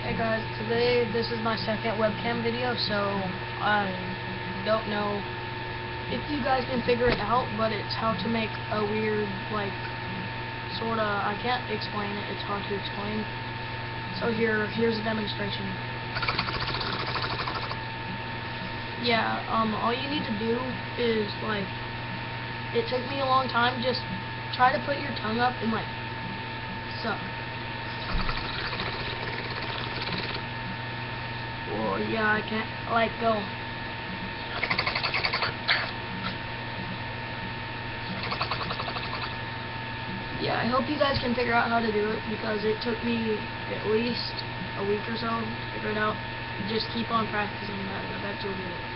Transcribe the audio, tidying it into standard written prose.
Hey guys, today this is my second webcam video, so I don't know if you guys can figure it out, but it's how to make a weird, like, sorta, I can't explain it, it's hard to explain. So here's a demonstration. Yeah, all you need to do is, like, it took me a long time, just try to put your tongue up and, like, suck. Well, yeah, I can't, like, go. Yeah, I hope you guys can figure out how to do it, because it took me at least a week or so to figure it out. Just keep on practicing that, and eventually you'll get it.